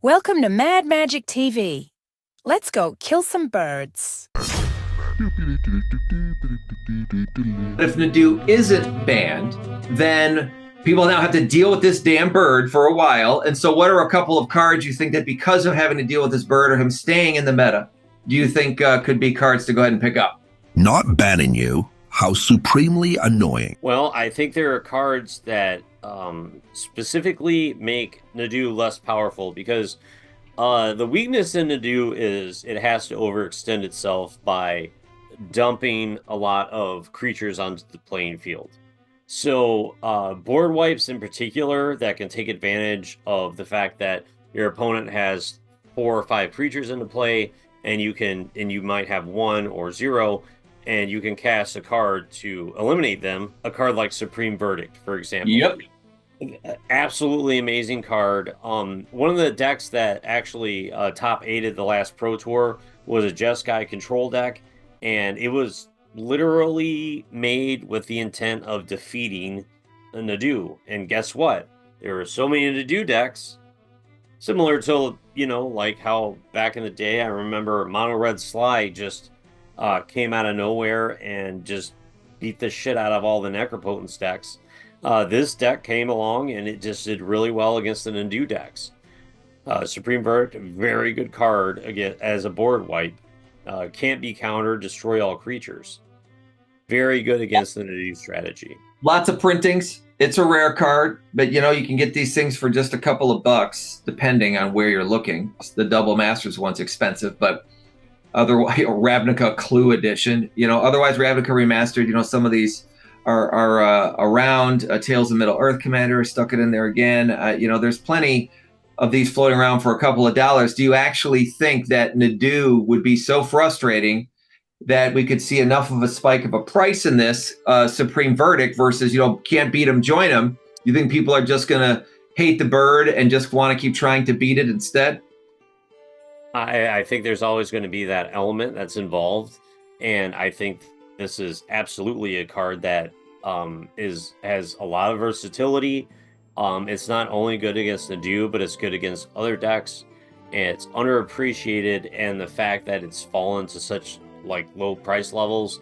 Welcome to Mad Magic TV. Let's go kill some birds. If Nadu isn't banned, then people now have to deal with this damn bird for a while. And so, what are a couple of cards you think that because of having to deal with this bird or him staying in the meta, do you think could be cards to go ahead and pick up? Not banning you. How supremely annoying. Well, I think there are cards that specifically make Nadu less powerful because the weakness in Nadu is it has to overextend itself by dumping a lot of creatures onto the playing field. So board wipes in particular that can take advantage of the fact that your opponent has 4 or 5 creatures into play, and you might have 1 or 0, and you can cast a card to eliminate them. A card like Supreme Verdict, for example. Yep. Absolutely amazing card. One of the decks that actually top 8'd the last Pro Tour was a Jeskai control deck, and it was literally made with the intent of defeating a Nadu. And guess what? There were so many Nadu decks, similar to, like how back in the day, I remember Mono Red Sly just came out of nowhere and just beat the shit out of all the Necropotence decks. This deck came along and it just did really well against the Nadu decks. Supreme Verdict, very good card again as a board wipe. Can't be countered, destroy all creatures. Very good against the Nadu strategy. Lots of printings. It's a rare card, but you can get these things for just a couple of bucks, depending on where you're looking. The Double Masters one's expensive, but otherwise, Ravnica Clue Edition. Otherwise Ravnica Remastered. Some of these are around. Tales of Middle Earth Commander stuck it in there again. There's plenty of these floating around for a couple of dollars. Do you actually think that Nadu would be so frustrating that we could see enough of a spike of a price in this Supreme Verdict versus, can't beat him, join him? You think people are just going to hate the bird and just want to keep trying to beat it instead? I think there's always going to be that element that's involved. And I think this is absolutely a card that has a lot of versatility. It's not only good against Nadu, but it's good against other decks. And it's underappreciated, and the fact that it's fallen to such low price levels.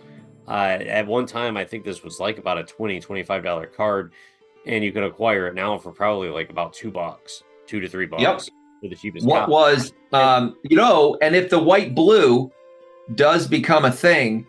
At one time, I think this was about a $25 card, and you can acquire it now for probably about $2, $2 to $3. Yep. For the cheapest What copy. was, and if the white blue does become a thing,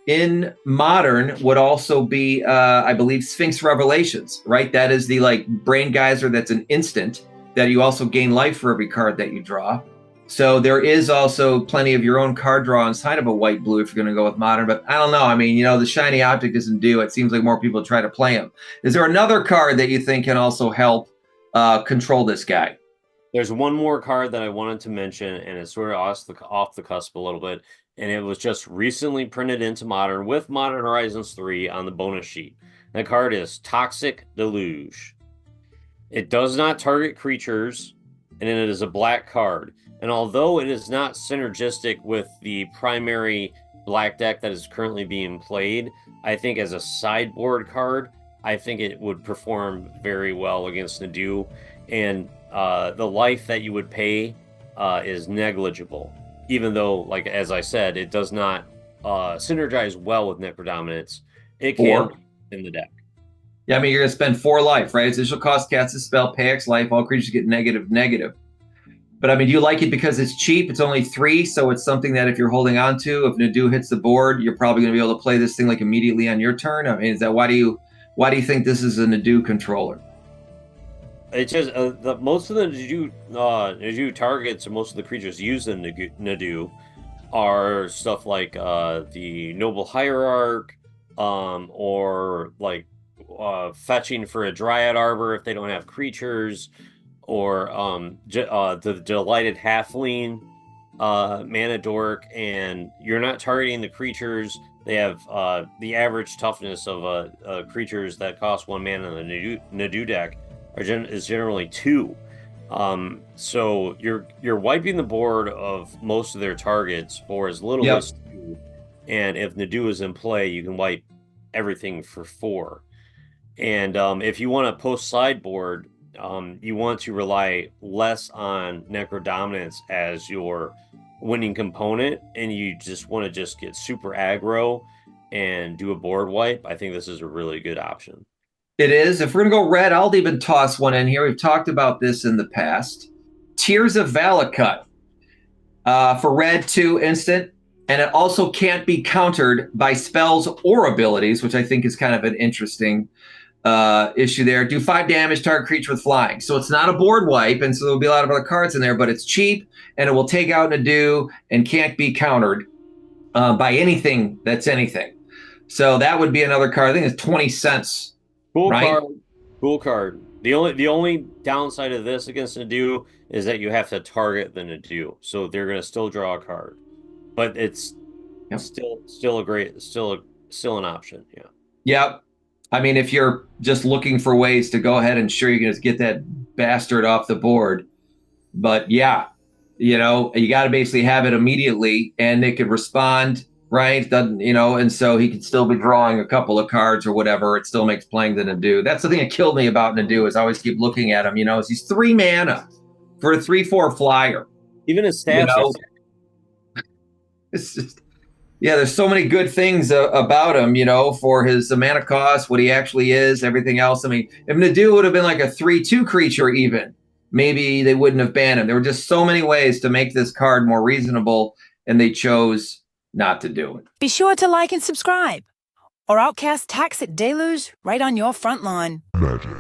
in Modern would also be, I believe, Sphinx Revelations, right? That is the Brain Geyser that's an instant that you also gain life for every card that you draw. So there is also plenty of your own card draw inside of a white blue if you're going to go with Modern. But I don't know. I mean, the shiny object doesn't do. It seems like more people try to play him. Is there another card that you think can also help control this guy? There's one more card that I wanted to mention, and it's sort of off the cusp a little bit, and it was just recently printed into Modern with Modern Horizons 3 on the bonus sheet. That card is Toxic Deluge. It does not target creatures, and it is a black card. And although it is not synergistic with the primary black deck that is currently being played, I think as a sideboard card, I think it would perform very well against Nadu. And the life that you would pay is negligible, even though, as I said, it does not synergize well with net predominance. It can in the deck. Yeah, I mean, you're going to spend 4 life, right? Its initial cost, cast a spell, pay X life, all creatures get negative. But I mean, do you like it because it's cheap? It's only 3, so it's something that if you're holding on to, if Nadu hits the board, you're probably going to be able to play this thing immediately on your turn. I mean, is that why do you think this is a Nadu controller? It's just most of the Nadu targets, or most of the creatures used in Nadu are stuff like the Noble Hierarch, or fetching for a Dryad Arbor if they don't have creatures, or the Delighted Halfling mana dork, and you're not targeting the creatures. They have the average toughness of creatures that cost 1 mana in the Nadu deck is generally 2. So you're wiping the board of most of their targets for as little as 2. And if Nadu is in play, you can wipe everything for 4. And if you want to post sideboard, you want to rely less on Necrodominance as your winning component, and you just want to just get super aggro and do a board wipe, I think this is a really good option. It is. If we're going to go red, I'll even toss one in here. We've talked about this in the past. Tears of Valakut. For red, 2 instant. And it also can't be countered by spells or abilities, which I think is kind of an interesting issue there. Do 5 damage, target creature with flying. So it's not a board wipe, and so there'll be a lot of other cards in there, but it's cheap, and it will take out Nadu and can't be countered by anything that's anything. So that would be another card. I think it's 20 cents. Cool right? card. Cool card. The only downside of this against Nadu is that you have to target the Nadu, so they're going to still draw a card, but it's still a great, still an option. Yeah. Yep. I mean, if you're just looking for ways to go ahead and sure you can just get that bastard off the board, but yeah, you got to basically have it immediately, and it could respond. Right, doesn't and so he could still be drawing a couple of cards or whatever. It still makes playing the Nadu. That's the thing that killed me about Nadu is I always keep looking at him. Is he's 3 mana for a 3/4 flyer. Even his stats. It's just there's so many good things about him. For his mana cost, what he actually is, everything else. I mean, if Nadu would have been like a 3/2 creature, even maybe they wouldn't have banned him. There were just so many ways to make this card more reasonable, and they chose not to do it. Be sure to like and subscribe, or Outcast tax it deluge right on your front lawn. Magic.